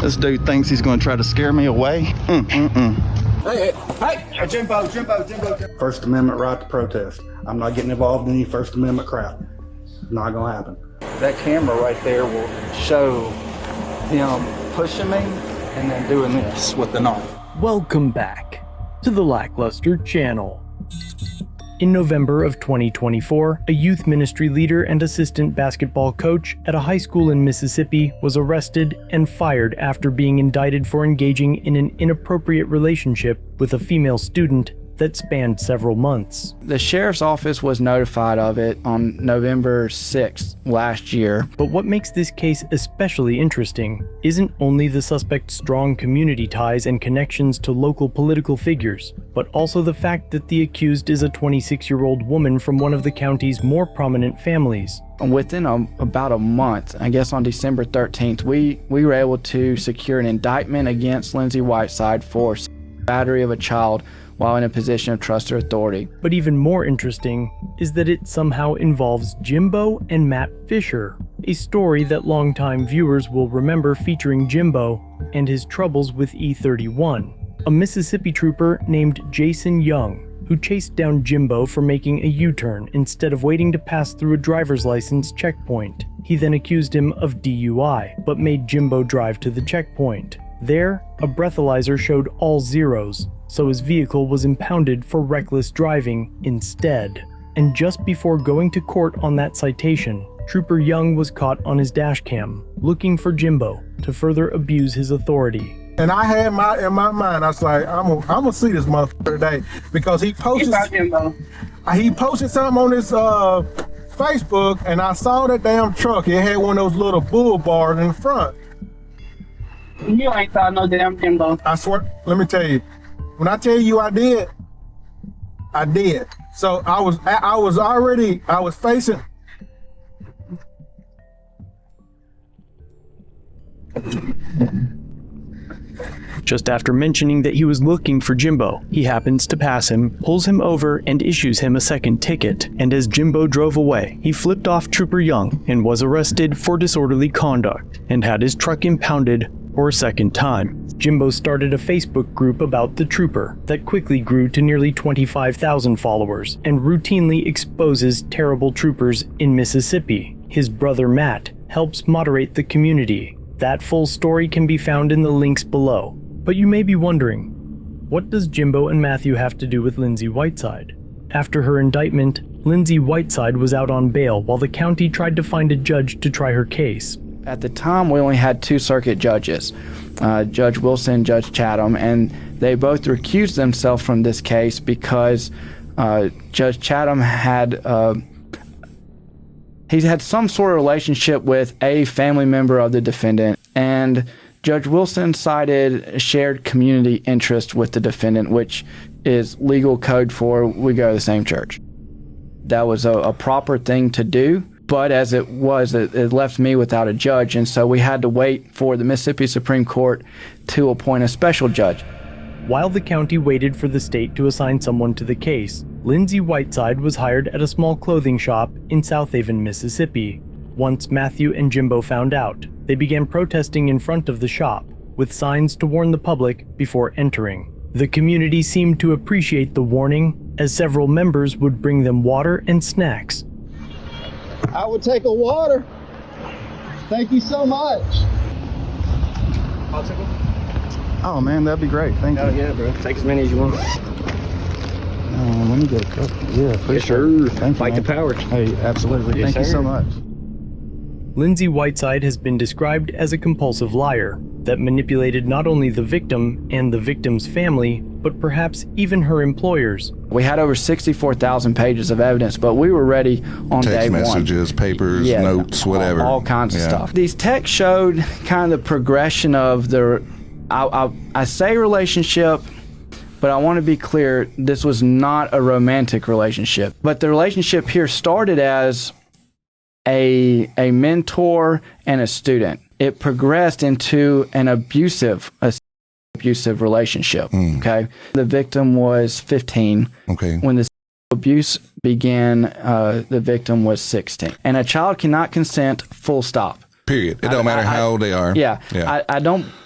This dude thinks he's going to try to scare me away. Hey, Jimbo. First Amendment right to protest. I'm not getting involved in any First Amendment crap. Not gonna happen. That camera right there will show him pushing me and then doing this with the knife. Welcome back to the LackLuster channel. In November of 2024, a youth ministry leader and assistant basketball coach at a high school in Mississippi was arrested and fired after being indicted for engaging in an inappropriate relationship with a female student that spanned several months. The sheriff's office was notified of it on November 6th last year. But what makes this case especially interesting isn't only the suspect's strong community ties and connections to local political figures, but also the fact that the accused is a 26-year-old woman from one of the county's more prominent families. Within about a month, I guess on December 13th, we were able to secure an indictment against Lindsay Whiteside for battery of a child while in a position of trust or authority. But even more interesting is that it somehow involves Jimbo and Matt Fisher, a story that longtime viewers will remember featuring Jimbo and his troubles with E31, a Mississippi trooper named Jason Young, who chased down Jimbo for making a U-turn instead of waiting to pass through a driver's license checkpoint. He then accused him of DUI, but made Jimbo drive to the checkpoint. There, a breathalyzer showed all zeros, so his vehicle was impounded for reckless driving instead. And just before going to court on that citation, Trooper Young was caught on his dash cam, looking for Jimbo to further abuse his authority. And I had in my mind, I was like, I'm gonna see this motherfucker today, because he posted something on his Facebook, and I saw that damn truck. It had one of those little bull bars in the front. You ain't saw no damn Jimbo. I swear, let me tell you, when I tell you I did. So I was facing. Just after mentioning that he was looking for Jimbo, he happens to pass him, pulls him over, and issues him a second ticket. And as Jimbo drove away, he flipped off Trooper Young and was arrested for disorderly conduct and had his truck impounded for a second time. Jimbo started a Facebook group about the trooper that quickly grew to nearly 25,000 followers and routinely exposes terrible troopers in Mississippi. His brother Matt helps moderate the community. That full story can be found in the links below. But you may be wondering, what does Jimbo and Matthew have to do with Lindsay Whiteside? After her indictment, Lindsay Whiteside was out on bail while the county tried to find a judge to try her case. At the time, we only had two circuit judges, Judge Wilson, Judge Chatham, and they both recused themselves from this case because Judge Chatham had he had some sort of relationship with a family member of the defendant, and Judge Wilson cited shared community interest with the defendant, which is legal code for we go to the same church. That was a proper thing to do. But as it was, it left me without a judge, and so we had to wait for the Mississippi Supreme Court to appoint a special judge. While the county waited for the state to assign someone to the case, Lindsay Whiteside was hired at a small clothing shop in Southaven, Mississippi. Once Matthew and Jimbo found out, they began protesting in front of the shop, with signs to warn the public before entering. The community seemed to appreciate the warning, as several members would bring them water and snacks. I would take a water. Thank you so much. Oh man, that'd be great. Thank you. Yeah, bro. Take as many as you want. Let me get a couple. Yeah, please. Sure. Thank you, Fight the power. Hey, absolutely. Yes, Thank you sir. so much. Lindsay Whiteside has been described as a compulsive liar that manipulated not only the victim and the victim's family, but perhaps even her employers. We had over 64,000 pages of evidence, but we were ready on day one. Text messages, papers, notes, whatever. All kinds of stuff. These texts showed kind of the progression of the, I say relationship, but I want to be clear, this was not a romantic relationship. But the relationship here started as a mentor and a student. It progressed into an abusive relationship. Okay, the victim was 15. Okay, when the abuse began, the victim was 16. And a child cannot consent. Full stop. Period. It don't matter how old they are. Yeah.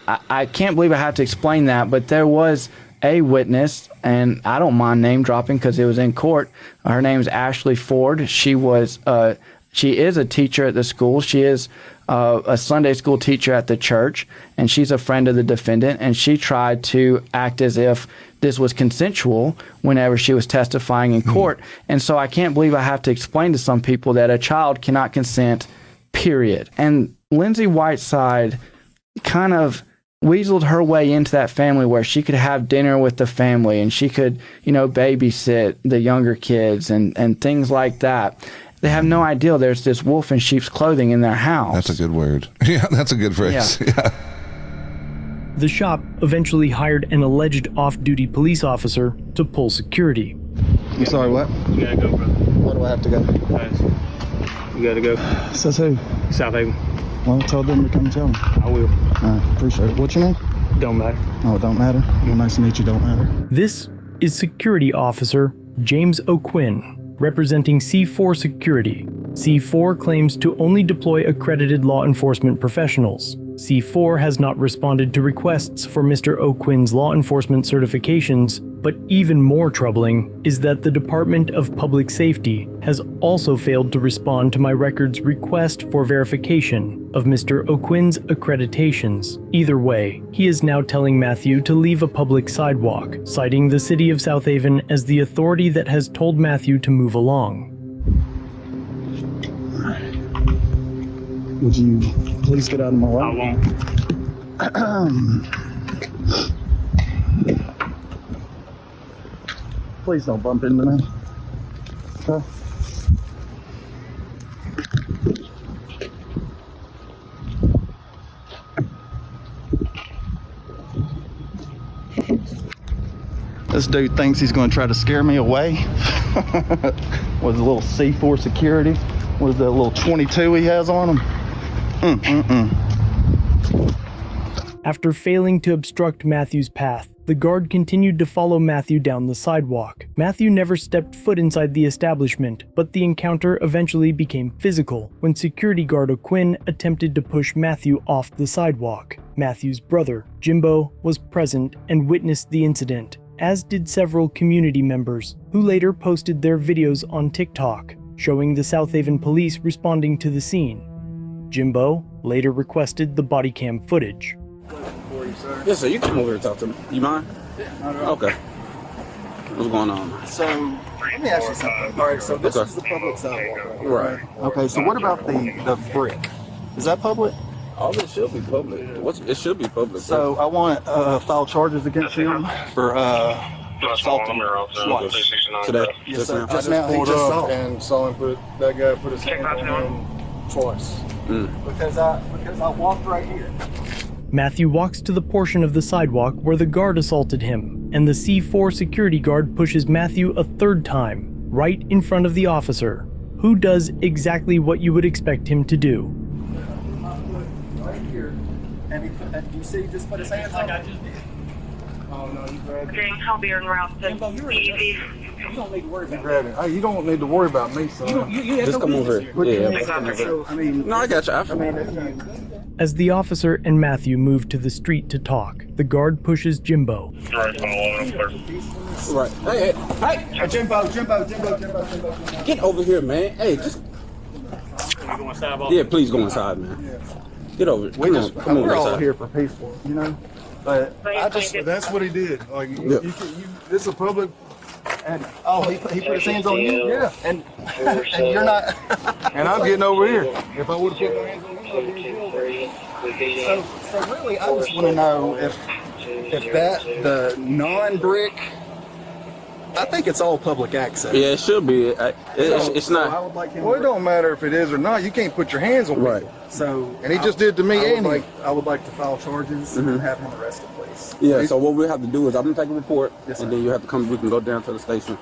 I can't believe I have to explain that, but there was a witness, and I don't mind name dropping because it was in court. Her name is Ashley Ford. She is a teacher at the school. She is a Sunday school teacher at the church, and she's a friend of the defendant, and she tried to act as if this was consensual whenever she was testifying in court. And so I can't believe I have to explain to some people that a child cannot consent, period. And Lindsay Whiteside kind of weaseled her way into that family where she could have dinner with the family and she could, babysit the younger kids and things like that. They have no idea there's this wolf in sheep's clothing in their house. That's a good word. Yeah, that's a good phrase. Yeah. The shop eventually hired an alleged off-duty police officer to pull security. I'm sorry, what? You gotta go, brother. Where do I have to go? You gotta go. Says who? Southaven. Well, tell them to come tell me. I will. Appreciate it. What's your name? Don't matter. Oh, it don't matter? Well, nice to meet you, don't matter. This is Security Officer James O'Quinn, representing C4 Security. C4 claims to only deploy accredited law enforcement professionals. C4 has not responded to requests for Mr. O'Quinn's law enforcement certifications, but even more troubling is that the Department of Public Safety has also failed to respond to my record's request for verification of Mr. O'Quinn's accreditations. Either way, he is now telling Matthew to leave a public sidewalk, citing the city of Southaven as the authority that has told Matthew to move along. Would you please get out of my way? I won't. Please don't bump into me. Okay. This dude thinks he's going to try to scare me away with a little C4 security, with that little 22 he has on him. After failing to obstruct Matthew's path, the guard continued to follow Matthew down the sidewalk. Matthew never stepped foot inside the establishment, but the encounter eventually became physical when security guard O'Quinn attempted to push Matthew off the sidewalk. Matthew's brother, Jimbo, was present and witnessed the incident, as did several community members, who later posted their videos on TikTok, showing the Southaven Police responding to the scene. Jimbo later requested the body cam footage. Yes, sir. You come over here and talk to me. You mind? Yeah. Okay. What's going on? So, let me ask you something. All right, so this is the public sidewalk, Right. Okay, so what about the brick? Is that public? All this should be public. It should be public. So, I want to file charges against him for assaulting twice. Today? Yes, sir. I Just now, he pulled just up saw. and saw him that guy put his hand on him twice. Because I walked right here. Matthew walks to the portion of the sidewalk where the guard assaulted him, and the C4 security guard pushes Matthew a third time, right in front of the officer, who does exactly what you would expect him to do. Right here. And you see, he just put his hands on it. Oh no, you grabbed James, I'll be en route to Easy. You don't need to worry about it. Hey, you don't need to worry about me, son. Just come over here. Yeah. So, I mean, No, I got you. As the officer and Matthew move to the street to talk, the guard pushes Jimbo. Right. Hey, Jimbo. get over here, man. Hey, just. Yeah, please go inside, man. Get over. Come on, we're all inside. here for peaceful, But That's what he did. Like, this is a public. and he put his hands on you. Yeah. And you're not. And I'm getting over here. If I would have put my hands on you, I'd be So really, I just want to know if the non-brick. I think it's all public access. Yeah, it should be. It's So I not. would like him. Well, it don't matter if it is or not. You can't put your hands on Right. me. So And he just did to me and him. I would like to file charges and have him arrested, please. Yeah. So what we have to do is I'm gonna take a report, Yes, sir. and then you have to come. We can go down to the station.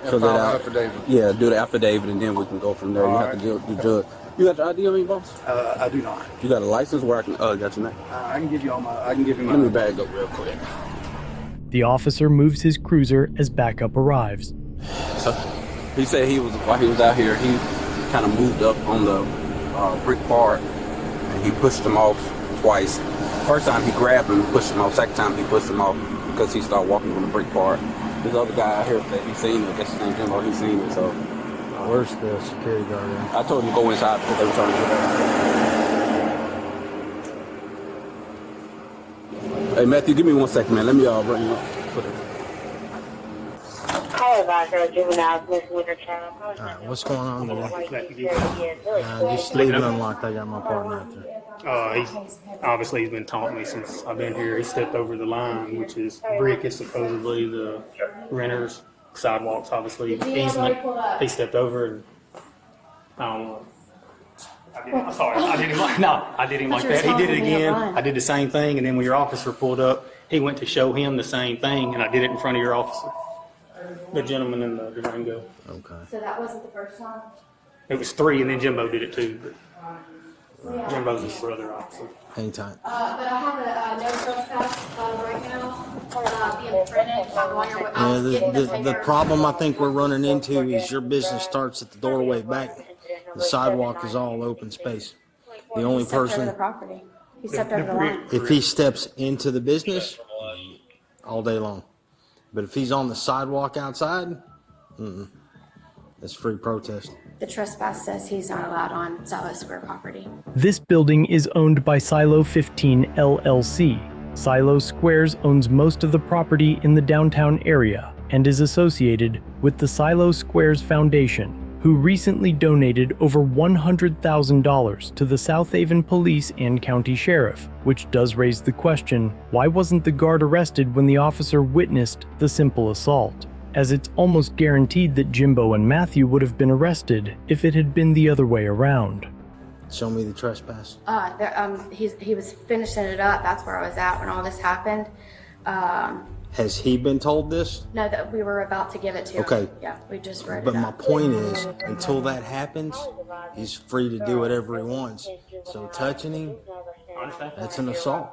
And fill file that an out. affidavit. Yeah, do the affidavit, and then we can go from there. You have to do judge. You got your ID on me, boss? I do not. You got a license where I can? Got your name. I can give you all my. I can give you my. Let me bag up real quick. The officer moves his cruiser as backup arrives. So he said while he was out here, he kind of moved up on the brick part, and he pushed him off twice. First time he grabbed him, pushed him off. Second time he pushed him off because he started walking from the brick part. This other guy out here said he seen it. I guess his name's Jimbo. He seen it. So Where's the security guard at? I told him to go inside because they were trying to get out. Hey Matthew, give me 1 second, man. Let me bring you up. Alright, what's going on today? Just leave it unlocked. I got my partner out there. He's been taunting me since I've been here. He stepped over the line, which is brick is supposedly the renter's sidewalks, obviously easement. He stepped over and I don't know. I did him like that. He did it again. I did the same thing, and then when your officer pulled up, he went to show him the same thing, and I did it in front of your officer. The gentleman in the Durango. Okay. So that wasn't the first time? It was 3, and then Jimbo did it too. But Jimbo's his brother, obviously. Hang tight. But I have a no trespass right now being printed while you're The problem I think we're running into is your business starts at the doorway back. The sidewalk is all open space. The only person, He stepped over the line. if he steps into the business, all day long. But if he's on the sidewalk outside, it's free protest. The trespass says he's not allowed on Silo Square property. This building is owned by Silo 15 LLC. Silo Squares owns most of the property in the downtown area and is associated with the Silo Squares Foundation, who recently donated over $100,000 to the Southaven Police and County Sheriff, which does raise the question, why wasn't the guard arrested when the officer witnessed the simple assault? As it's almost guaranteed that Jimbo and Matthew would have been arrested if it had been the other way around. Show me the trespass. He was finishing it up. That's where I was at when all this happened. Has he been told this? No, that we were about to give it to him. Okay. Yeah, we just wrote But it my up. point is, until that happens, he's free to do whatever he wants. So touching him, that's an assault.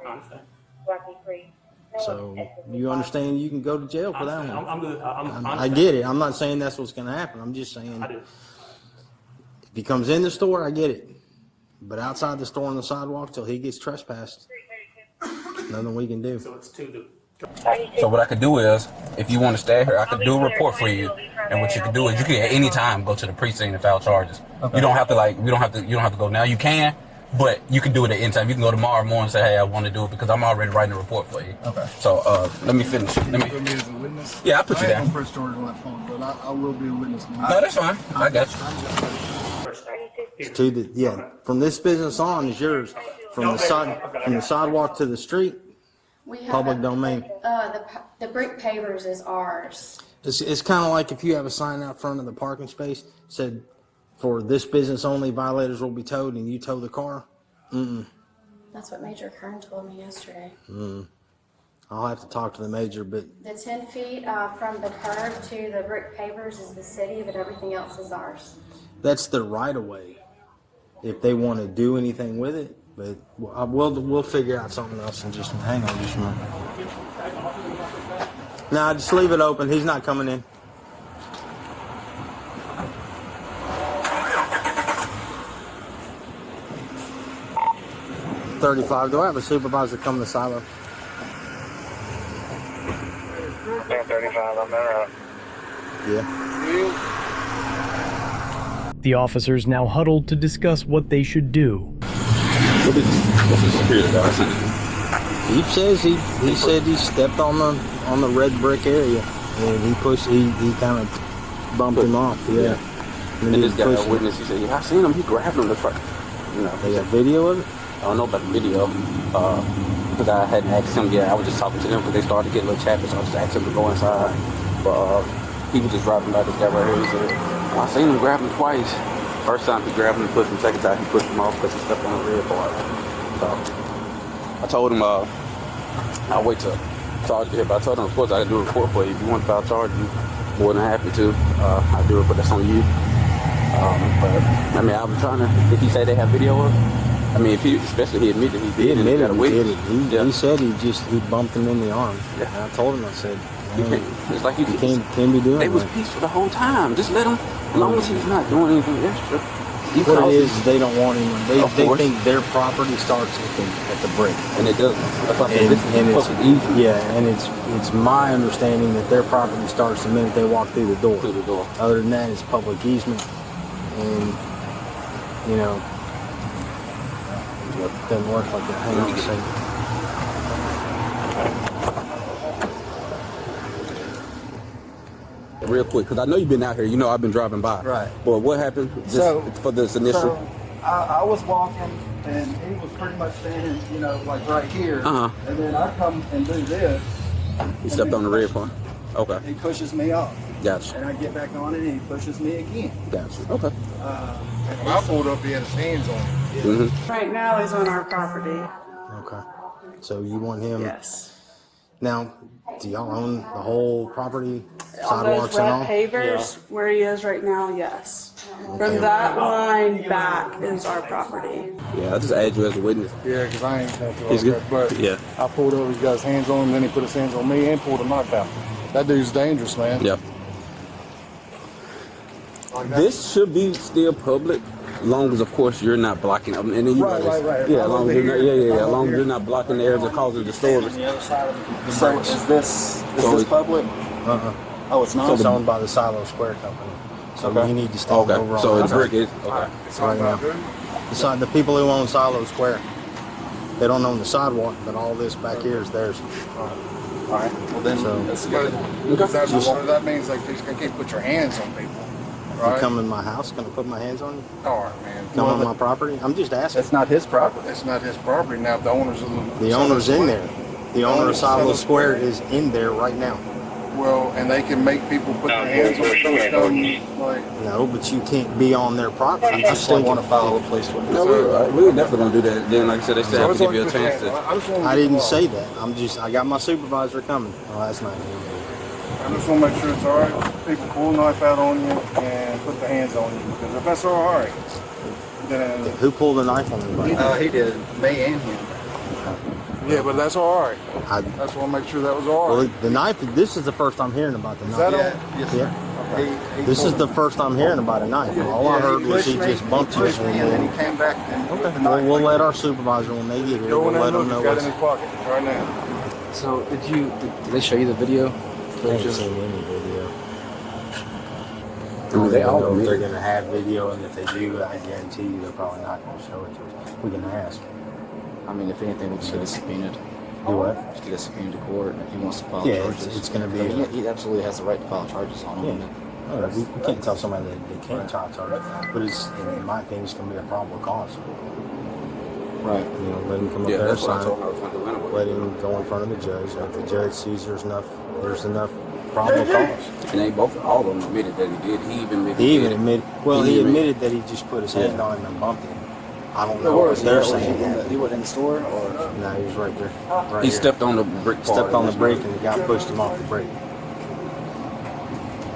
So you understand you can go to jail for that one. I'm good. I get it. I'm not saying that's what's going to happen. I'm just saying if he comes in the store, I get it. But outside the store on the sidewalk till he gets trespassed, nothing we can do. So it's to the. So what I could do is, if you want to stay here, I could do a report for you. And what you can do is, you can at any time go to the precinct and file charges. Okay. You don't have to you don't have to go now. You can, but you can do it at any time. You can go tomorrow morning and say, hey, I want to do it because I'm already writing a report for you. Okay. So let me finish. Put me as a witness? Yeah, I'll put you down. I ain't gonna press charge on that phone, but I will be a witness. No, that's fine. I got you. From this business on is yours. From the sidewalk to the street, public domain. The brick pavers is ours. It's kind of like if you have a sign out front of the parking space said, for this business only, violators will be towed, and you tow the car. That's what Major Kern told me yesterday. I'll have to talk to the major, but The 10 feet from the curb to the brick pavers is the city, but everything else is ours. that's the right of way. If they want to do anything with it, but we'll figure out something else in just hang on just a minute. Nah, just leave it open. He's not coming in. $35. Do I have a supervisor come to Silo? 35, I'm there. Yeah. The officers now huddled to discuss what they should do. He says he said he stepped on the red brick area and he kind of bumped him off. Yeah. And this guy, a witness, he said, yeah, I seen him. He grabbed him the first. They got video of it? I don't know about the video. Because I hadn't asked him yet. I was just talking to them because they started to get a little chatty, so I just asked him to go inside. But he was just driving by this guy right here. He said, I seen him grab him twice. First time he grabbed him and pushed him. Second time he pushed him off because he stepped on the red part. So I told him I'll wait till charge you here. But I told him, of course, I can do a report for you. If you want to file charge, you more than happy to. I'll do it, but that's on you. But I mean, I was trying to. Did he say they have video of it? I mean, especially he admitted he did. He said he bumped him in the arm. Yeah. And I told him, I said, it's like you can't be doing They that. was peaceful the whole time. Just let him, as long as he's not doing anything extra, What it is they don't want him. They think their property starts at the brick, And it does. And it's my understanding that their property starts the minute they walk through the door. Other than that, it's public easement, and you know, it doesn't work like that. Hang on a second. Real quick, because I know you've been out here. You know I've been driving by. Right. But what happened for this initial? So I was walking, and he was pretty much standing, you know, like right here. Uh-huh. And then I come and do this. You stepped on the red part. Okay. He pushes me off. Gotcha. And I get back on it, and he pushes me again. Gotcha. Okay. When I pulled up, he had his hands on him. Right now he's on our property. Okay. So you want him? Yes. Now, do y'all own the whole property, On sidewalks those and red all? pavers, where he is right now, yes. Okay. From that line back is our property. Yeah, I just add you as a witness. Yeah, because I ain't have to. He's good. But Yeah. I pulled over, he got his hands on him, then he put his hands on me and pulled a knife out. That dude's dangerous, man. Yeah. This should be still public, as long as, of course, you're not blocking. And then you Right. Yeah, as long as you're not, as long as you're not blocking the areas that causes disturbance. So is this public? Oh, it's not. It's owned by the Silo Square Company. So you need to stand over on So that the brick is right now. The people who own Silo Square, they don't own the sidewalk, but all this back here is theirs. All right. Well, then That's good. That means like you can't put your hands on people. You Right? come in my house, gonna put my hands on you? All right, man. Come on my property? I'm just asking. it's not his property. It's not his property now. The owner's The owner's in there. The owner of Silo Square is in there right now. Well, and they can make people put their hands on them. Like, No, but you can't be on their property. I still want to file a police report. No, we're definitely gonna do that. Then, like I said, they still have to give you a chance to. I didn't say that. I got my supervisor coming last night. I just want to make sure it's all right. People pull a knife out on you and put their hands on you. Because if that's all right, then Who pulled a knife on anybody? He did. Me and him. yeah, but that's all right. I That's want to make sure that was all Well, right. the knife, this is the first I'm hearing about the Is knife. that all? Yes. Yeah. He This is pulled- the first I'm hearing about a knife. All I heard was he just bumped you. pushed me, and then he came back and put the Okay. knife. Well, we'll let our supervisor, when they get here, Go we'll in there let and them look. know He's got it in what's... his pocket right now. So did they show you the video? I ain't seen any video. I mean, they all know if admit they're it. going to have video, and if they do, I guarantee you they're probably not going to show it to us. We can ask. I mean, if anything, we'll just get it subpoenaed. Do what? Just get it subpoenaed to court if he wants to file Yeah, charges. it's going to be... I mean, he absolutely has the right to file charges on him. Yeah. We can't tell somebody that they can't file charges, but it's, in my opinion, it's going to be a probable cause. Right. You know, let him come up Yeah, there, that's what I sign told it. her I was gonna do anyway. Let him go in front of the judge. If the judge sees there's enough probable cause. And they all of them admitted that he did. He even admitted. He even admitted, He admitted that he just put his hand on him and bumped him. I don't know Where if was he? they're Was saying that. he went in the store, or No, he was right there. Right He here. stepped on the brick. part. Stepped on the brake and the guy pushed him off the brake.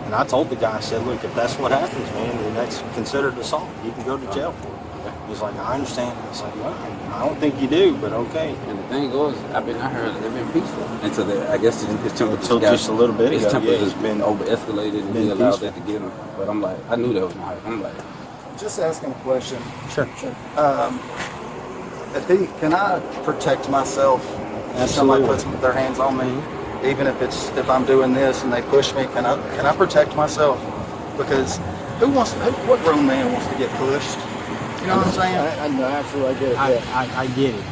And I told the guy, I said, look, if that's what happens, man, then that's considered assault. You can go to jail for it. He's like, I understand. It's like, well, I don't think you do, but okay. And the thing was, I heard they've been peaceful until I guess his temper Until just a little bit His ago, temper yeah. has been over escalated, and he Been allowed peaceful. that to get him. But I'm like, I knew that was not. I'm like, just asking a question. Sure. Can I protect myself if somebody puts their hands on me, even if I'm doing this and they push me? Can I protect myself? Because what grown man wants to get pushed? You know what I'm saying? I know, absolutely, I get it. I get it.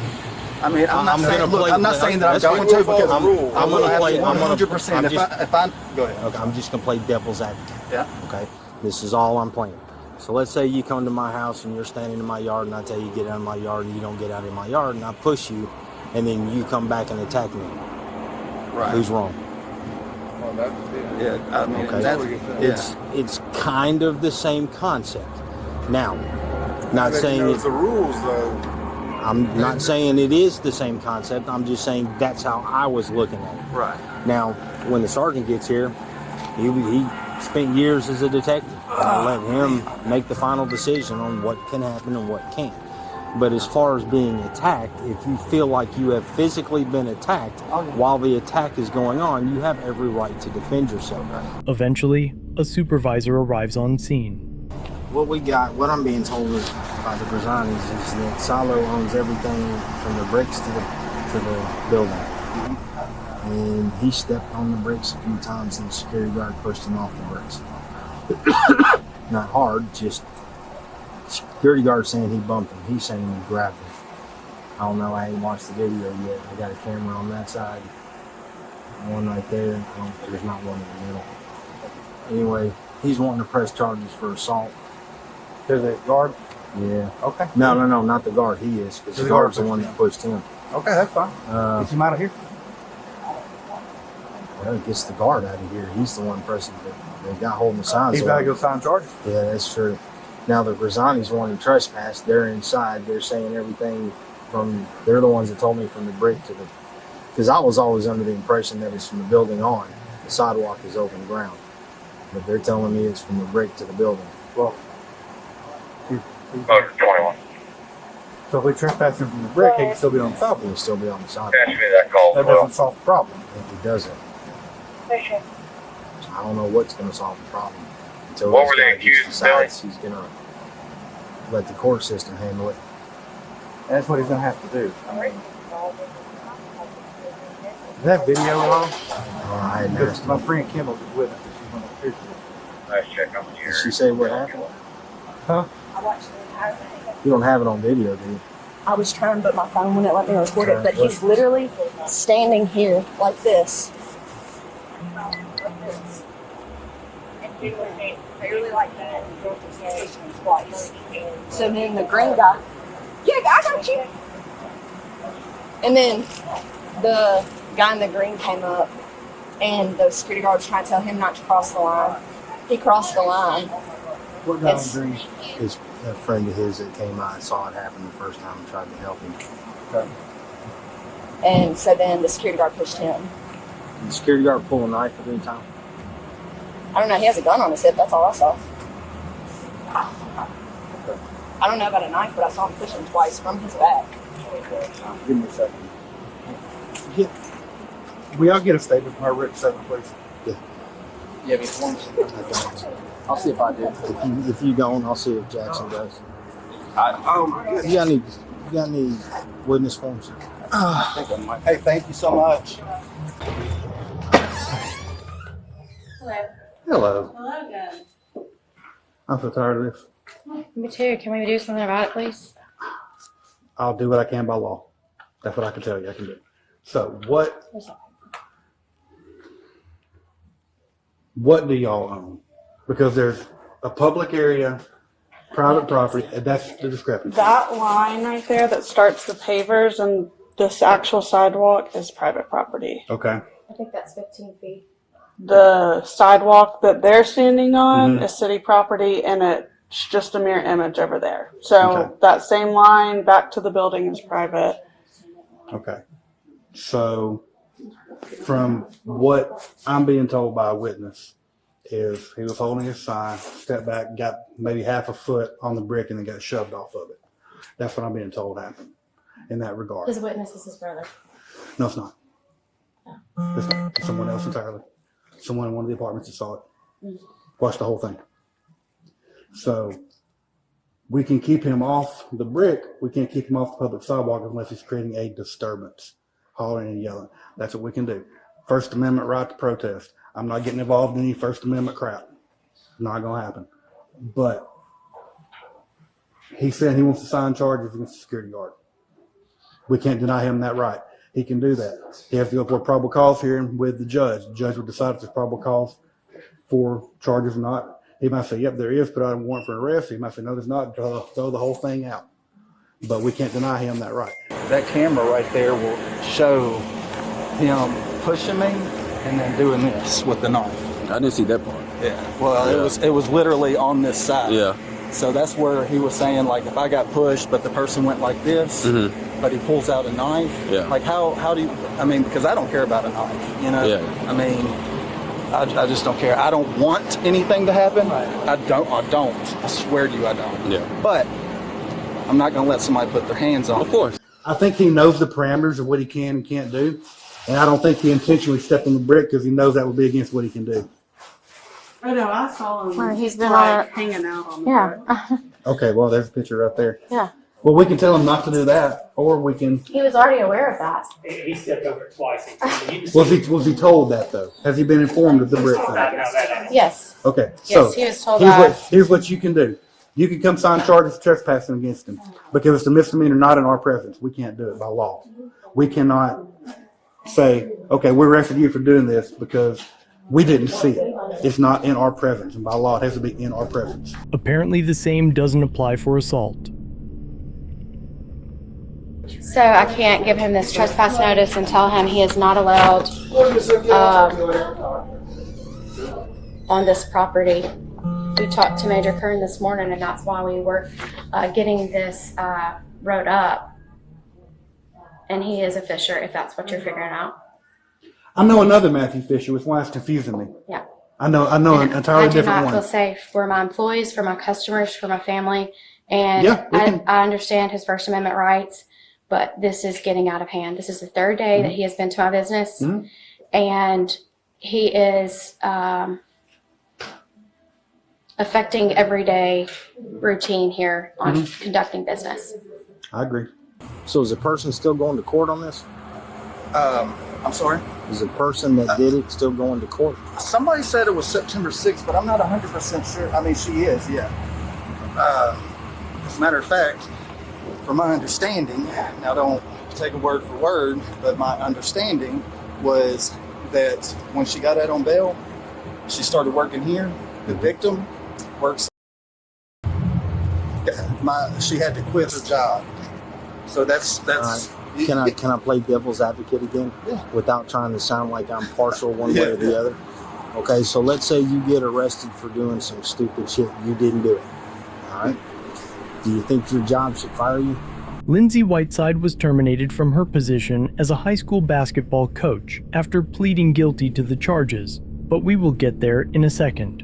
I mean, I'm not saying that I'm that's going fine. to, because I'm gonna play. 100%. If I go ahead. Okay, I'm just gonna play devil's advocate. Yeah. Okay, this is all I'm playing. So let's say you come to my house and you're standing in my yard, and I tell you get out of my yard, and you don't get out of my yard, and I push you, and then you come back and attack me. Right. Who's wrong? Yeah. I mean, Okay. It's kind of the same concept. Now, not saying it's the rules though. I'm not saying it is the same concept. I'm just saying that's how I was looking at it. Right. Now, when the sergeant gets here, he spent years as a detective. I let him make the final decision on what can happen and what can't. But as far as being attacked, if you feel like you have physically been attacked while the attack is going on, you have every right to defend yourself. Eventually, a supervisor arrives on scene. what I'm being told by the Grisanis is that Silo owns everything from the bricks to the building. And he stepped on the bricks a few times and the security guard pushed him off the bricks. Not hard, just security guard saying he bumped him. He's saying he grabbed him. I don't know, I ain't watched the video yet. I got a camera on that side. One right there. There's not one in the middle. Anyway, he's wanting to press charges for assault. To the guard? Yeah. Okay. No, not the guard. He is, because the guard's the one that pushed him. Okay, that's fine. Get him out of here. Well, it gets the guard out of here. He's the one pressing the guy holding the signs. He's got to go sign charges. Yeah, that's true. Now the Grisanis wanting trespass. They're inside. They're saying everything from. They're the ones that told me from the brick to the. Because I was always under the impression that it's from the building on. The sidewalk is open ground, but they're telling me it's from the brick to the building. Well. 21. So if we trespass him from the brick, he can still be on the sidewalk. He can still be on the sidewalk. Catch me that call. That doesn't solve the problem. It doesn't. I don't know what's going to solve the problem. Until What this were they guy accused, decides he's going to let the court system handle it. And that's what he's going to have to do. I mean, is that video on? I hadn't asked My him. friend Kendall was with us. She's going to picture it. Nice check on the Did she say what happened? Huh? You don't have it on video, do you? I was trying, but my phone wouldn't let me record it. But he's literally standing here like this. Barely like that. Twice. So then the green guy, yeah, I got you. And then the guy in the green came up, and the security guard was trying to tell him not to cross the line. He crossed the line. What guy in green? His a friend of his that came out and saw it happen the first time and tried to help him. Okay. And so then the security guard pushed him. Did the security guard pull a knife at any time? I don't know, he has a gun on his hip, that's all I saw. I don't know about a knife, but I saw him push him twice from his back. Give me a second. Will y'all get a statement from her written statement, please? Yeah. Yeah, me forms. I'll see if I do. If you don't, I'll see if Jackson does. Oh my goodness. You got any witness forms? I think I might. Hey, thank you so much. Hello. Hello. Hello again. I'm so tired of this. Me too. Can we do something about it, please? I'll do what I can by law. That's what I can tell you I can do. So what do y'all own? Because there's a public area, private property, and that's the discrepancy. That line right there that starts the pavers and this actual sidewalk is private property. Okay. I think that's 15 feet. The sidewalk that they're standing on is city property, and it's just a mirror image over there. So that same line back to the building is private. Okay. So from what I'm being told by a witness is he was holding his sign, stepped back, got maybe half a foot on the brick, and then got shoved off of it. That's what I'm being told happened in that regard. His witness is his brother. No, it's not. It's not. It's someone else entirely. Someone in one of the apartments that saw it. Watched the whole thing. So we can keep him off the brick. We can't keep him off the public sidewalk unless he's creating a disturbance, hollering and yelling. That's what we can do. First Amendment right to protest. I'm not getting involved in any First Amendment crap. Not going to happen. But he said he wants to sign charges against the security guard. We can't deny him that right. He can do that. He has to go for a probable cause hearing with the judge. The judge will decide if there's probable cause for charges or not. He might say, yep, there is, put out a warrant for an arrest. He might say, no, there's not, throw the whole thing out. But we can't deny him that right. That camera right there will show him pushing me and then doing this with the knife. I didn't see that part. Yeah. Well, it was literally on this side. Yeah. So that's where he was saying, like, if I got pushed, but the person went like this, but he pulls out a knife. Yeah. Like, how do you? I mean, because I don't care about a knife. You know. Yeah. I mean, I just don't care. I don't want anything to happen. I don't. I swear to you, I don't. Yeah. But I'm not going to let somebody put their hands on. Of course. I think he knows the parameters of what he can and can't do. And I don't think he intentionally stepped on the brick because he knows that would be against what he can do. I know, I saw him. Well, he's been like, on hanging out on the Yeah. Okay, well, there's a picture right there. Yeah. Well, we can tell him not to do that, or we can. He was already aware of that. He stepped over it twice. Was he told that though? Has he been informed of the brick thing? Yes. Okay, Yes, so he was told here's that. here's what you can do. You can come sign charges of trespassing against him because it's a misdemeanor not in our presence. We can't do it by law. We cannot say, okay, we arrested you for doing this because we didn't see it. It's not in our presence, and by law, it has to be in our presence. Apparently, the same doesn't apply for assault. So I can't give him this trespass notice and tell him he is not allowed on this property. We talked to Major Kern this morning, and that's why we were getting this wrote up. And he is a Fisher, if that's what you're figuring out. I know another Matthew Fisher, which why it's confusing me. Yeah. I know an entirely different I do not one. feel safe for my employees, for my customers, for my family. And Yeah, I understand his First Amendment rights, but this is getting out of hand. This is the third day that he has been to my business, and he is affecting everyday routine here on conducting business. I agree. So is the person still going to court on this? I'm sorry? Is the person that did it still going to court? Somebody said it was September 6th, but I'm not 100% sure. I mean, she is, yeah. As a matter of fact, from my understanding, now don't take a word for word, but my understanding was that when she got out on bail, she started working here. The victim works. She had to quit her job. So that's. Can I play devil's advocate again? Yeah. Without trying to sound like I'm partial one way or the other. Okay, so let's say you get arrested for doing some stupid shit. You didn't do it. All right. Do you think your job should fire you? Lindsay Whiteside was terminated from her position as a high school basketball coach after pleading guilty to the charges, but we will get there in a second.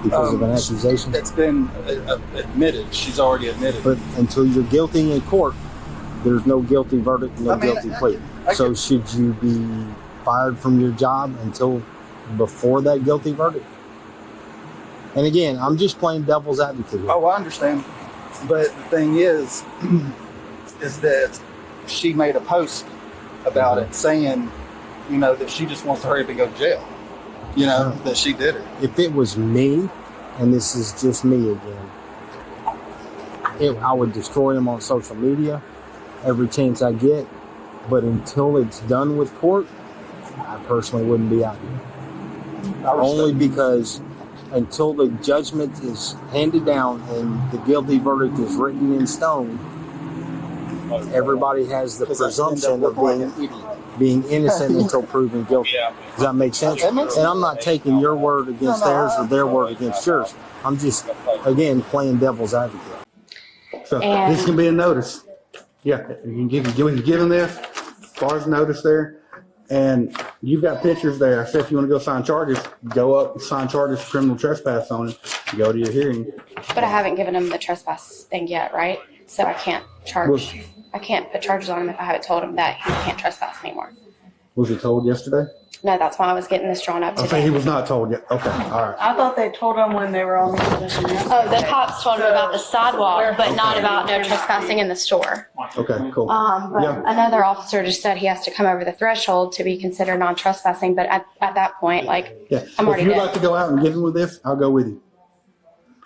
Because of an accusation? It's been admitted. She's already admitted. But until you're guilty in court, there's no guilty verdict, no guilty plea. So should you be fired from your job until before that guilty verdict? And again, I'm just playing devil's advocate here. Oh, I understand. But the thing is that she made a post about it saying, that she just wants to hurry up and go to jail. That she did it. If it was me, and this is just me again, I would destroy him on social media every chance I get. But until it's done with court, I personally wouldn't be out here. Only because until the judgment is handed down and the guilty verdict is written in stone, everybody has the presumption of being innocent until proven guilty. Does that make sense? And I'm not taking your word against theirs or their word against yours. I'm just, again, playing devil's advocate. So this can be a notice. Yeah, we can give them this as far as notice there. And you've got pictures there. I said if you want to go sign charges, go up and sign charges for criminal trespass on it. Go to your hearing. But I haven't given him the trespass thing yet, right? So I can't charge. I can't put charges on him if I haven't told him that he can't trespass anymore. Was he told yesterday? No, that's why I was getting this drawn up today. Okay, he was not told yet. Okay, all right. I thought they told him when they were on the position. Oh, the cops told him about the sidewalk, but not about no trespassing in the store. Okay, cool. But another officer just said he has to come over the threshold to be considered non-trespassing. But at that point, I'm already If you'd dead. like to go out and give him with this, I'll go with you.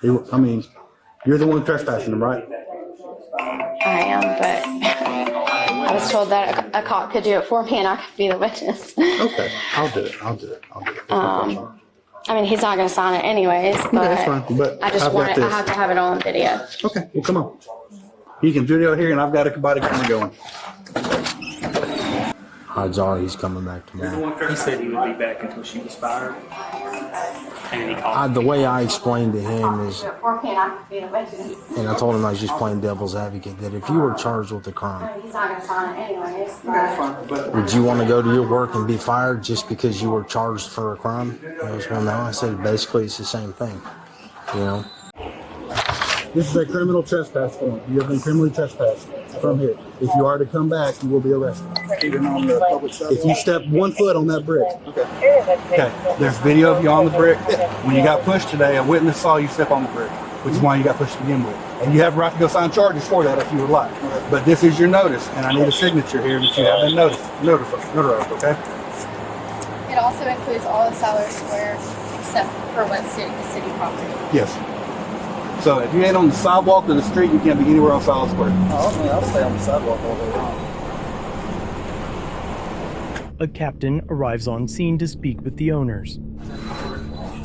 You're the one trespassing him, right? I am, but I was told that a cop could do it for me and I could be the witness. Okay, I'll do it. I mean, he's not going to sign it anyways, but, that's fine. But I just I've want got it. I this. have to have it on video. Okay, well, come on. You can video here, and I've got a body camera going. Odds are he's coming back tomorrow. He said he would be back until she was fired. And he called. The way I explained to him is, For me and I could be the witness. and I told him I was just playing devil's advocate, that if you were charged with a crime, He's not going to sign it anyways. But would you want to go to your work and be fired just because you were charged for a crime? He goes, well, no. I said, basically, it's the same thing. This is a criminal trespass form. You have been criminally trespassed. from here. If you are to come back, you will be arrested. Even on the public sidewalk? If you step 1 foot on that brick. Okay. Okay. There's video of you on the brick. When you got pushed today, a witness saw you step on the brick, which is why you got pushed to begin with. And you have a right to go sign charges for that if you would like. But this is your notice, and I need a signature here that you have been notarized, okay? It also includes all of Siler Square except for what's city property. Yes. So if you ain't on the sidewalk or the street, you can't be anywhere on Siler Square. I'll stay on the sidewalk all day long. A captain arrives on scene to speak with the owners.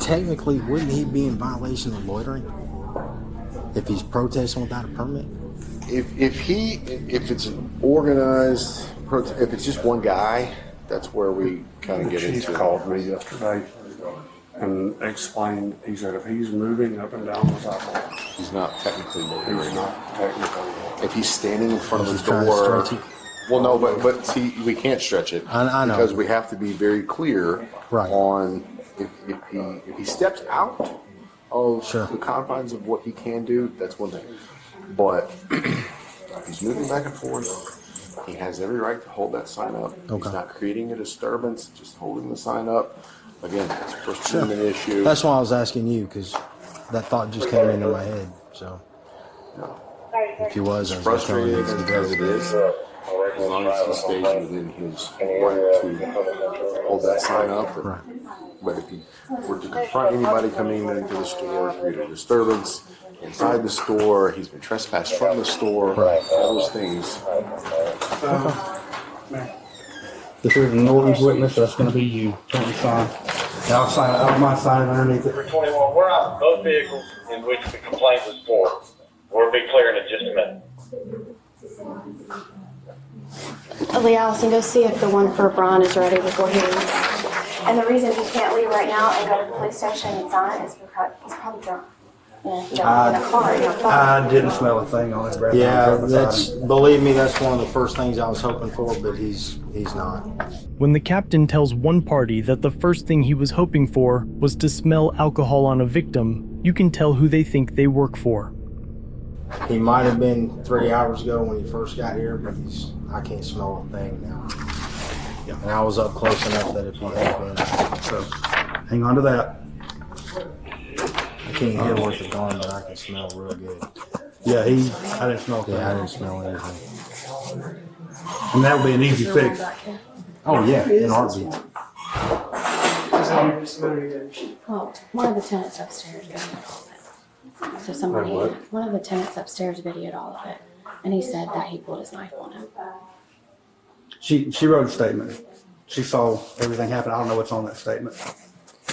Technically, wouldn't he be in violation of loitering if he's protesting without a permit? If it's an organized, if it's just one guy, that's where we kind of get into. The chief called me yesterday and explained. He said if he's moving up and down the sidewalk, he's not technically loitering. He's not technically. If he's standing in front of the door. Well, no, but see, we can't stretch it. I know. Because we have to be very clear on if he steps out of the confines of what he can do, that's one thing. But if he's moving back and forth, he has every right to hold that sign up. He's not creating a disturbance, just holding the sign up. Again, it's a First Amendment issue. That's why I was asking you, because that thought just came into my head. So, if he was, It's frustrating as it is. As long as he stays within his right to hold that sign up. But if he were to confront anybody coming into the store, create a disturbance inside the store, he's been trespassed from the store, all those things. This is an Norton's witness, that's going to be you. Don't sign. I'll sign out of my sign underneath it. 21, we're on both vehicles in which the complaint was for. We'll be clearing in just a minute. Lee Allison, go see if the one for Brian is ready before he leaves. And the reason he can't leave right now and go to the police station and sign is because he's probably drunk. Yeah, he got in a car. I didn't smell a thing on his breath. Yeah, believe me, that's one of the first things I was hoping for, but he's not. When the captain tells one party that the first thing he was hoping for was to smell alcohol on a victim, you can tell who they think they work for. He might have been 3 hours ago when he first got here, but I can't smell a thing now. And I was up close enough that if he had been. So, hang on to that. I can't hear worth a darn, but I can smell real good. Yeah, I didn't smell a thing. Yeah, I didn't smell anything. And that would be an easy fix. Oh yeah, in a heartbeat. Well, one of the tenants upstairs videoed all of it. So one of the tenants upstairs videoed all of it. And he said that he pulled his knife on him. She wrote a statement. She saw everything happen. I don't know what's on that statement.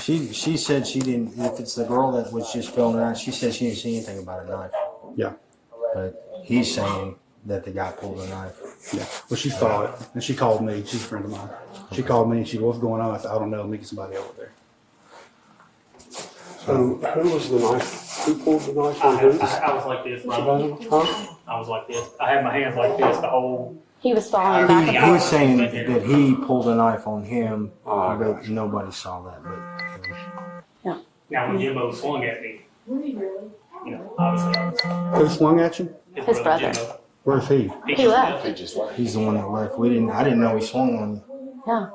She said she didn't, if it's the girl that was just filming around, she said she didn't see anything about a knife. Yeah. But he's saying that the guy pulled a knife. Yeah. Well, she saw it, and she called me. She's a friend of mine. She called me, and she goes, what's going on? I said, I don't know. Let me get somebody over there. So, who was the knife? Who pulled the knife on who? I was like this. I was like this. I had my hands like this the whole. He was falling back. He was saying that he pulled a knife on him, but nobody saw that. But Now when Jimbo swung at me, obviously. Who swung at you? His brother. Where's he? He left. He's the one that left. I didn't know he swung on you. Yeah.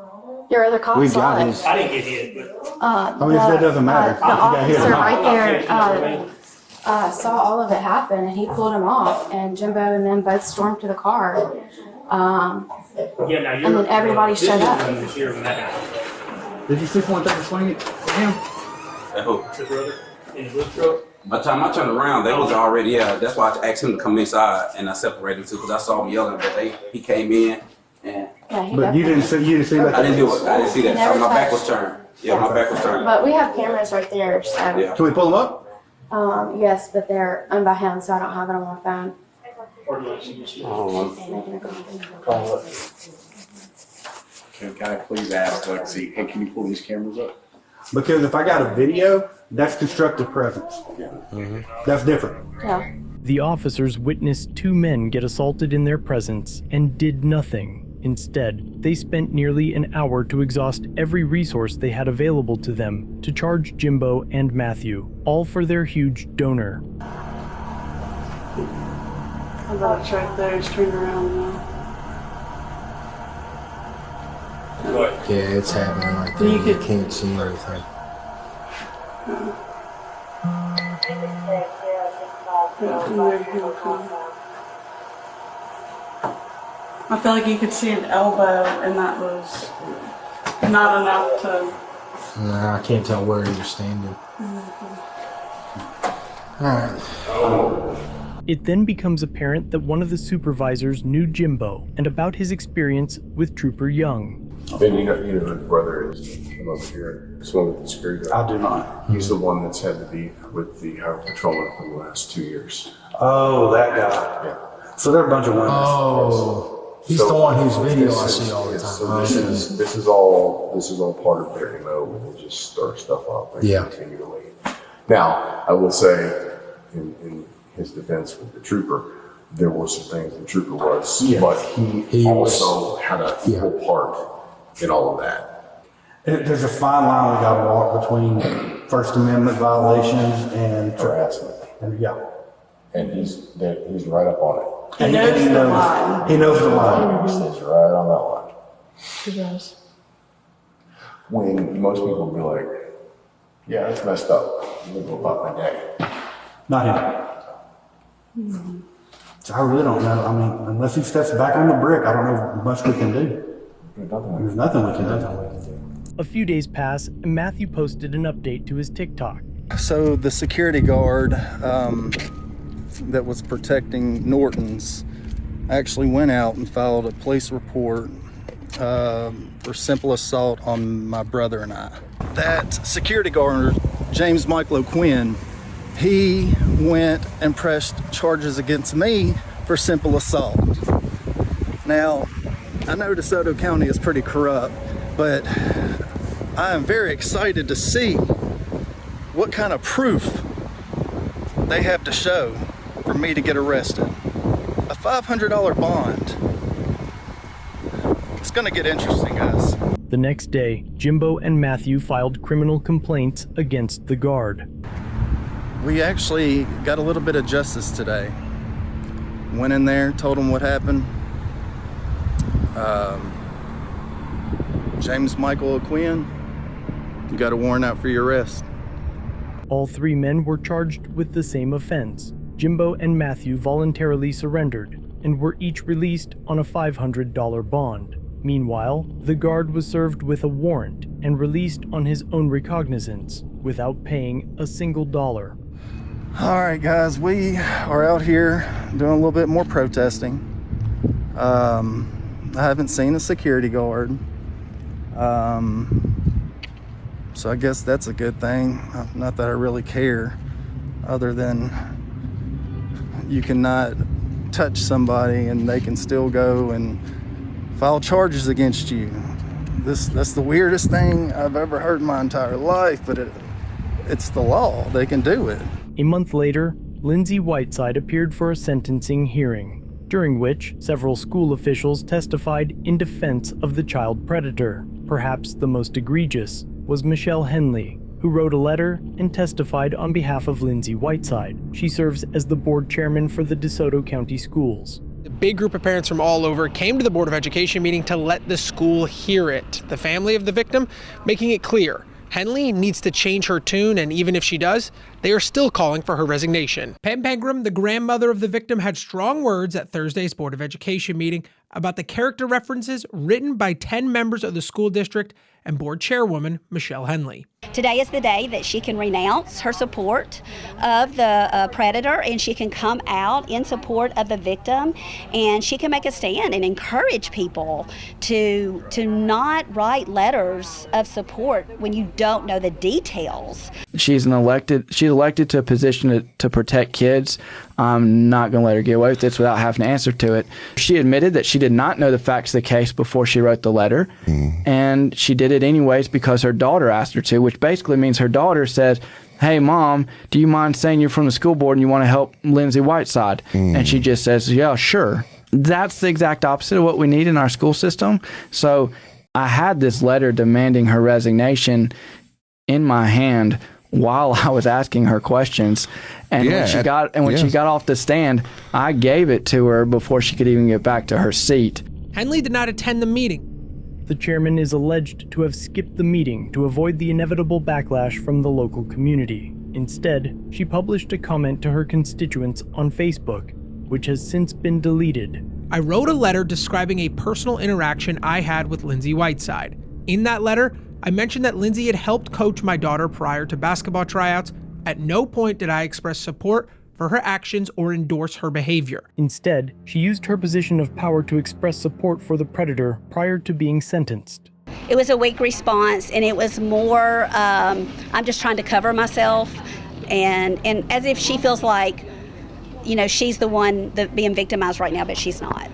Your other cop We saw got it. his. I didn't get hit, but. I mean, that doesn't matter. The officer right there saw all of it happen, and he pulled him off, and Jimbo and them both stormed to the car. And then everybody showed up. Did you see someone take a swing at him? The brother in the blue truck. By the time I turned around, they was already, that's why I asked him to come inside, and I separated them two, because I saw him yelling, but he came in, and... But you didn't see that? I didn't do it. I didn't see that. So my back was turned. Yeah, my back was turned. But we have cameras right there, so. Yeah. Can we pull them up? Yes, but they're owned by him, so I don't have it on my phone. Can I please ask, see, hey, can you pull these cameras up? Because if I got a video, that's constructive presence. That's different. Yeah. The officers witnessed two men get assaulted in their presence and did nothing. Instead, they spent nearly an hour to exhaust every resource they had available to them to charge Jimbo and Matthew, all for their huge donor. I bet it's right there. He's turning around now. Yeah, it's happening right there. You can't see anything. I feel like you could see an elbow, and that was not enough to. No, I can't tell where he was standing. All right. It then becomes apparent that one of the supervisors knew Jimbo and about his experience with Trooper Young. Ben, you know who his brother is from over here, someone with the security guard? I do not. He's the one that's had the beef with the highway patrolman for the last 2 years. Oh, that guy. Yeah. So they're a bunch of women. Oh, he's the one whose video I see all the time. So this is all part of their MO, and they just stir stuff up continually. Now, I will say, in his defense with the trooper, there were some things the trooper was, but he also had a equal part in all of that. There's a fine line we got to walk between First Amendment violations and harassment. And and he's right up on it. He knows the line. He knows the line. He stays right on that line. He does. When most people will be like, "Yeah, it's messed up. I'm gonna go about my day." Not him. So I really don't know. I mean, unless he steps back on the brick, I don't know much we can do. There's nothing we can do. A few days pass, and Matthew posted an update to his TikTok. So the security guard that was protecting Norton's actually went out and filed a police report for simple assault on my brother and I. That security guard, James Michael O'Quinn, he went and pressed charges against me for simple assault. Now, I know DeSoto County is pretty corrupt, but I am very excited to see what kind of proof they have to show for me to get arrested. A $500 bond. It's gonna get interesting, guys. The next day, Jimbo and Matthew filed criminal complaints against the guard. We actually got a little bit of justice today. Went in there, told them what happened. James Michael O'Quinn, you got a warrant out for your arrest. All three men were charged with the same offense. Jimbo and Matthew voluntarily surrendered and were each released on a $500 bond. Meanwhile, the guard was served with a warrant and released on his own recognizance without paying a single dollar. All right, guys, we are out here doing a little bit more protesting. I haven't seen a security guard. So I guess that's a good thing. Not that I really care, other than you cannot touch somebody and they can still go and file charges against you. That's the weirdest thing I've ever heard in my entire life, but it's the law. They can do it. A month later, Lindsay Whiteside appeared for a sentencing hearing, during which several school officials testified in defense of the child predator. Perhaps the most egregious was Michelle Henley, who wrote a letter and testified on behalf of Lindsay Whiteside. She serves as the board chairman for the DeSoto County Schools. A big group of parents from all over came to the Board of Education meeting to let the school hear it. The family of the victim making it clear Henley needs to change her tune, and even if she does, they are still calling for her resignation. Pam Pangram, the grandmother of the victim, had strong words at Thursday's Board of Education meeting about the character references written by 10 members of the school district and board chairwoman Michelle Henley. Today is the day that she can renounce her support of the predator, and she can come out in support of the victim, and she can make a stand and encourage people to not write letters of support when you don't know the details. She's elected to a position to protect kids. I'm not going to let her get away with this without having to answer to it. She admitted that she did not know the facts of the case before she wrote the letter, and she did it anyways because her daughter asked her to, which basically means her daughter said, "Hey, Mom, do you mind saying you're from the school board and you want to help Lindsay Whiteside?" And she just says, "Yeah, sure." That's the exact opposite of what we need in our school system. So I had this letter demanding her resignation in my hand while I was asking her questions. And when she got off the stand, I gave it to her before she could even get back to her seat. Henley did not attend the meeting. The chairman is alleged to have skipped the meeting to avoid the inevitable backlash from the local community. Instead, she published a comment to her constituents on Facebook, which has since been deleted. I wrote a letter describing a personal interaction I had with Lindsay Whiteside. In that letter, I mentioned that Lindsay had helped coach my daughter prior to basketball tryouts. At no point did I express support for her actions or endorse her behavior. Instead, she used her position of power to express support for the predator prior to being sentenced. It was a weak response, and it was more, I'm just trying to cover myself, and as if she feels like, she's the one that being victimized right now, but she's not.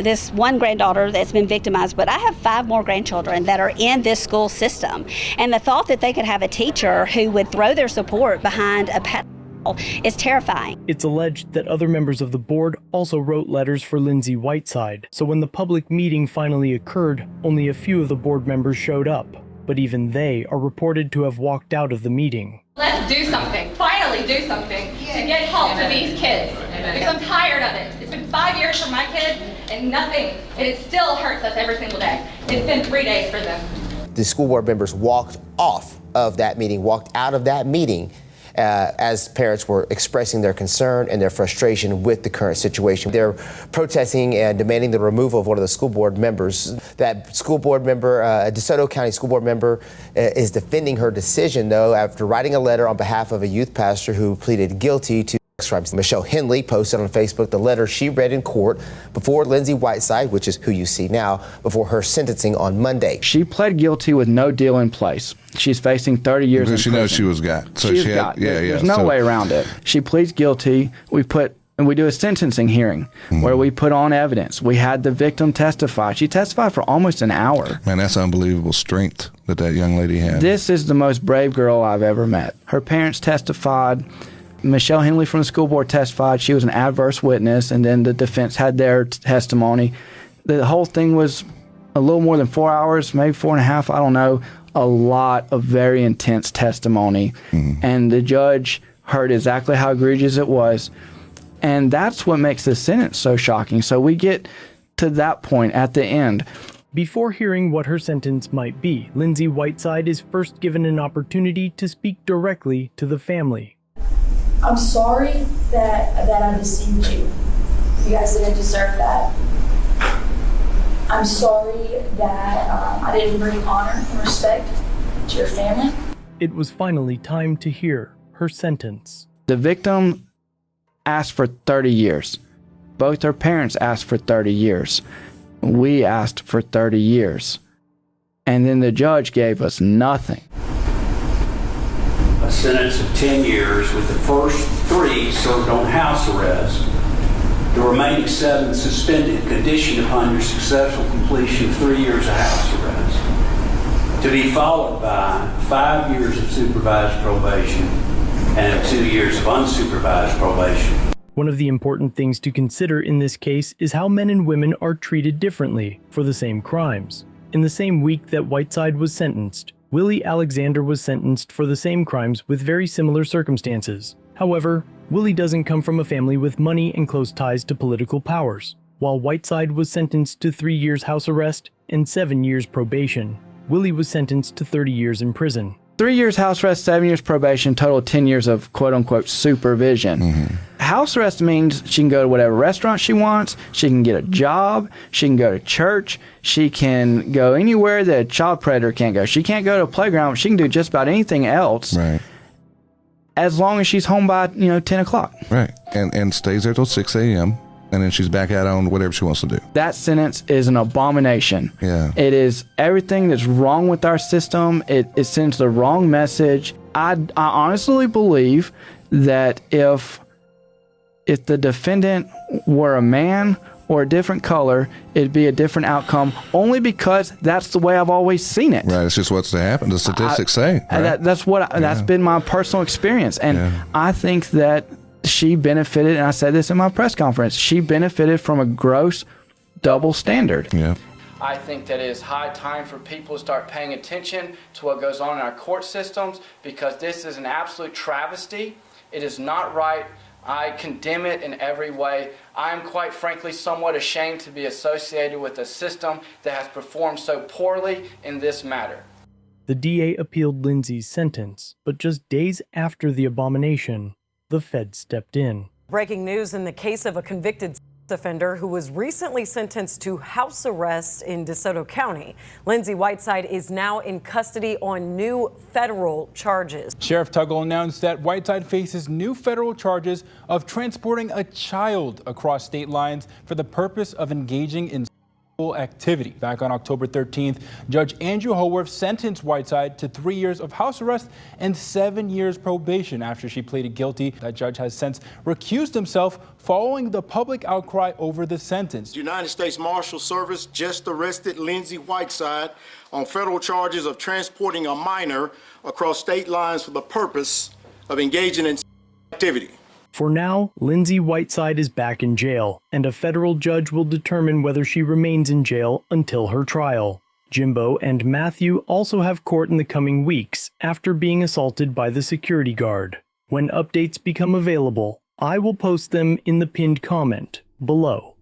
This one granddaughter that's been victimized, but I have 5 more grandchildren that are in this school system. And the thought that they could have a teacher who would throw their support behind a pedophile is terrifying. It's alleged that other members of the board also wrote letters for Lindsay Whiteside, so when the public meeting finally occurred, only a few of the board members showed up. But even they are reported to have walked out of the meeting. Let's do something, finally do something to get help to these kids. Because I'm tired of it. It's been 5 years for my kids and nothing, and it still hurts us every single day. It's been 3 days for them. The school board members walked off of that meeting, walked out of that meeting as parents were expressing their concern and their frustration with the current situation. They're protesting and demanding the removal of one of the school board members. That school board member, a DeSoto County school board member, is defending her decision, though, after writing a letter on behalf of a youth pastor who pleaded guilty to crimes. Michelle Henley posted on Facebook the letter she read in court before Lindsay Whiteside, which is who you see now, before her sentencing on Monday. She pled guilty with no deal in place. She's facing 30 years in prison. She knows she was got. So she got. There's no way around it. She pleads guilty. We do a sentencing hearing where we put on evidence. We had the victim testify. She testified for almost an hour. Man, that's unbelievable strength that young lady had. This is the most brave girl I've ever met. Her parents testified. Michelle Henley from the school board testified. She was an adverse witness, and then the defense had their testimony. The whole thing was a little more than 4 hours, maybe 4.5, I don't know. A lot of very intense testimony. And the judge heard exactly how egregious it was. And that's what makes this sentence so shocking. So we get to that point at the end. Before hearing what her sentence might be, Lindsay Whiteside is first given an opportunity to speak directly to the family. I'm sorry that I deceived you. You guys didn't deserve that. I'm sorry that I didn't bring honor and respect to your family. It was finally time to hear her sentence. The victim asked for 30 years. Both her parents asked for 30 years. We asked for 30 years. And then the judge gave us nothing. A sentence of 10 years with the first 3 served on house arrest, the remaining 7 suspended conditioned upon your successful completion of 3 years of house arrest, to be followed by 5 years of supervised probation and 2 years of unsupervised probation. One of the important things to consider in this case is how men and women are treated differently for the same crimes. In the same week that Whiteside was sentenced, Willie Alexander was sentenced for the same crimes with very similar circumstances. However, Willie doesn't come from a family with money and close ties to political powers. While Whiteside was sentenced to 3 years house arrest and 7 years probation, Willie was sentenced to 30 years in prison. 3 years house arrest, 7 years probation, total 10 years of quote-unquote supervision. House arrest means she can go to whatever restaurant she wants, she can get a job, she can go to church, she can go anywhere that a child predator can't go. She can't go to a playground, she can do just about anything else. Right. As long as she's home by, 10 o'clock. Right. And stays there till 6 a.m. and then she's back out on whatever she wants to do. That sentence is an abomination. Yeah. It is everything that's wrong with our system. It sends the wrong message. I honestly believe that if the defendant were a man or a different color, it'd be a different outcome, only because that's the way I've always seen it. Right, it's just what's to happen. The statistics say. Right? That's been my personal experience. And I think that she benefited, and I said this in my press conference, she benefited from a gross double standard. Yeah. I think that it is high time for people to start paying attention to what goes on in our court systems, because this is an absolute travesty. It is not right. I condemn it in every way. I am quite frankly somewhat ashamed to be associated with a system that has performed so poorly in this matter. The DA appealed Lindsay's sentence, but just days after the abomination, the Fed stepped in. Breaking news in the case of a convicted offender who was recently sentenced to house arrest in DeSoto County. Lindsay Whiteside is now in custody on new federal charges. Sheriff Tuggle announced that Whiteside faces new federal charges of transporting a child across state lines for the purpose of engaging in activity. Back on October 13th, Judge Andrew Haworth sentenced Whiteside to 3 years of house arrest and 7 years probation after she pleaded guilty. That judge has since recused himself following the public outcry over the sentence. The United States Marshal Service just arrested Lindsay Whiteside on federal charges of transporting a minor across state lines for the purpose of engaging in activity. For now, Lindsay Whiteside is back in jail, and a federal judge will determine whether she remains in jail until her trial. Jimbo and Matthew also have court in the coming weeks after being assaulted by the security guard. When updates become available, I will post them in the pinned comment below.